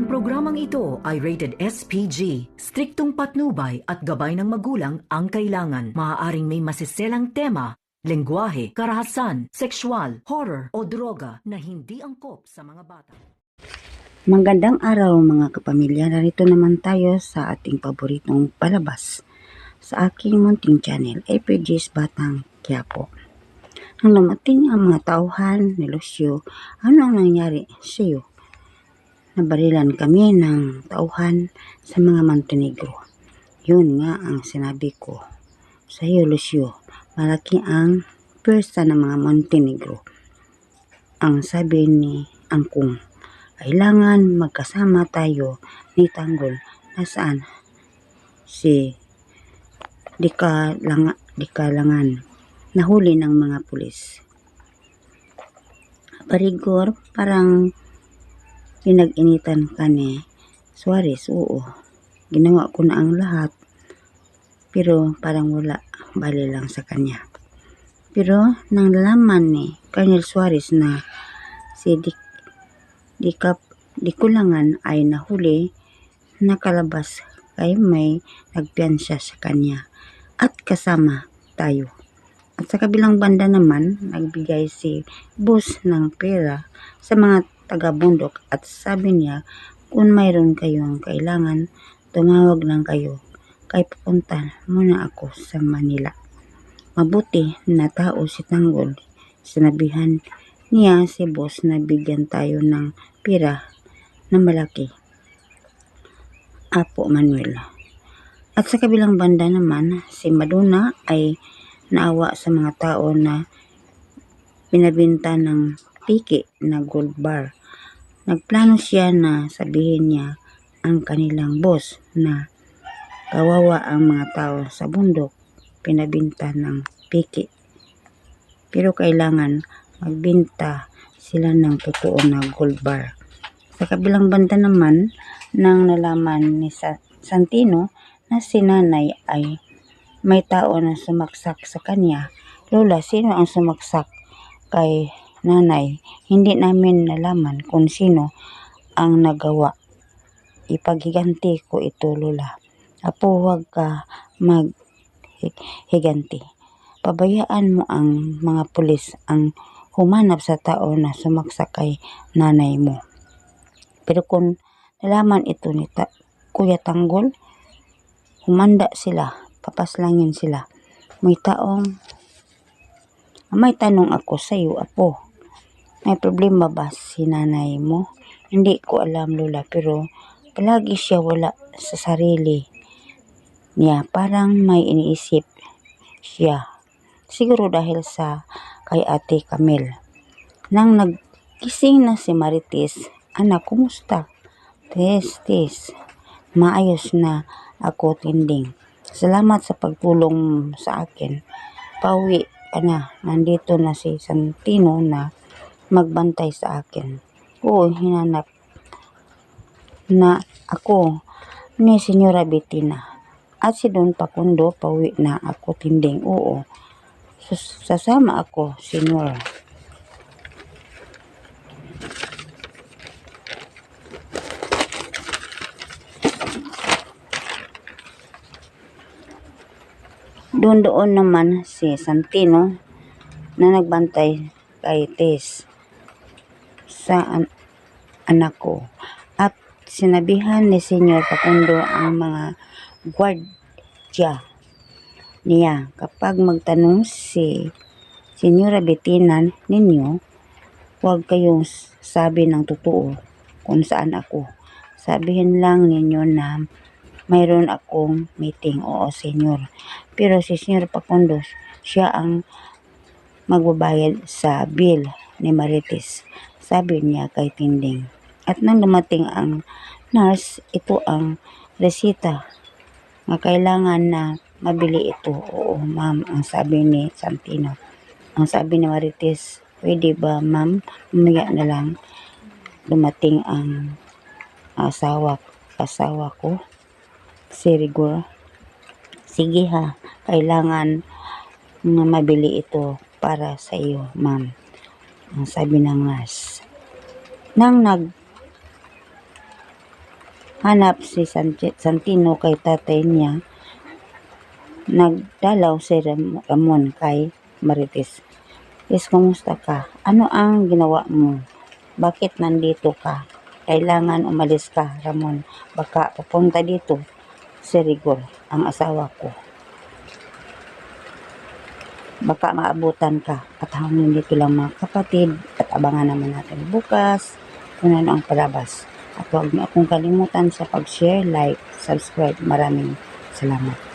programang ito ay rated SPG. Striktong patnubay at gabay ng magulang ang kailangan. Maaaring may masiselang tema, lengguwahe, karahasan, sexual, horror o droga na hindi angkop sa mga bata. Magandang araw mga kapamilya, narito naman tayo sa ating paboritong palabas sa aking munting channel, FPG's Batang Quiapo. Nang dumating ang mga tauhan ni Lucio, ano ang nangyari sa iyo? Nabarilan kami ng tauhan sa mga Montenegro. Yun nga ang sinabi ko sa iyo, Lucio. Malaki ang pwersa ng mga Montenegro. Ang sabi ni Angkong, kailangan magkasama tayo ni Tanggol. Nasaan si Dikalangan? Nahuli ng mga pulis. Parigor, parang pinag-initan ka ni Suarez. Oo, ginawa ko na ang lahat, pero parang wala, bali lang sa kanya. Pero nang nalaman ni Colonel Suarez na si Dikulangan ay nahuli, nakalabas kay may nagpiyansa sa kanya at kasama tayo. At sa kabilang banda naman, nagbigay si boss ng pera sa mga taga-bundok at sabi niya, kung mayroon kayong kailangan, tumawag lang kayo, kay pupunta muna ako sa Manila. Mabuti na tao si Tanggol. Sinabihan niya si boss na bigyan tayo ng pera na malaki. Apo Manuel. At sa kabilang banda naman, si Madonna ay naawa sa mga tao na pinabinta ng tiki na gold bar. Nagplano siya na sabihin niya ang kanilang boss na kawawa ang mga tao sa bundok, pinabinta ng piki. Pero kailangan magbinta sila ng totoo na gold bar. Sa kabilang banda naman, nang nalaman ni Santino na si nanay ay may tao na sumaksak sa kanya. Lola, sino ang sumaksak kay nanay? Hindi namin nalaman kung sino ang nagawa. Ipaghiganti ko ito, Lola. Apo, huwag ka maghiganti. Pabayaan mo ang mga pulis ang humanap sa tao na sumaksak kay nanay mo. Pero kung nalaman ito ni Kuya Tanggol, humanda sila, papaslangin sila. May tanong ako sa iyo, Apo. May problema ba si nanay mo? Hindi ko alam, Lola, pero palagi siya wala sa sarili niya. Parang may iniisip siya. Siguro dahil sa kay Ate Camille. Nang nagkising na si Marites, anak, kumusta? Tes. Maayos na ako, Tinding. Salamat sa pagtulong sa akin. Pauwi ka na. Nandito na si Santino na magbantay sa akin. Oo, hinanap na ako ni Senyora Bettina. At si Don Pakundo, pauwi na ako, Tinding. Oo, sasama ako, Senyor. Doon naman si Santino na nagbantay kay Tess sa anak ko. At sinabihan ni Senyor Pakundo ang mga gwardya niya, kapag magtanong si Senyora Bettina ninyo, huwag kayong sabi ng totoo kung saan ako. Sabihin lang ninyo na mayroon akong meeting. Oo, Senyor. Pero si Senyor Pakundo, siya ang magbabayad sa bill ni Marites, sabi niya kay Tinding. At nang dumating ang nurse, ito ang resita na kailangan na mabili ito. Oo, ma'am, ang sabi ni Santino. Ang sabi ni Marites, pwede ba, ma'am, mamaya na lang dumating ang asawa ko, si Rigor. Sige ha, kailangan na mabili ito para sa iyo, ma'am, ang sabi ng nurse. Nang hanap si Santino kay tatay niya, nagdalaw si Ramon kay Marites. Is, kumusta ka? Ano ang ginawa mo? Bakit nandito ka? Kailangan umalis ka, Ramon. Baka pupunta dito si Rigor, ang asawa ko. Baka maabutan ka. At hanggang dito lang mga kapatid. At abangan naman natin bukas kung ano ang palabas. At huwag niyo akong kalimutan sa pag-share, like, subscribe. Maraming salamat.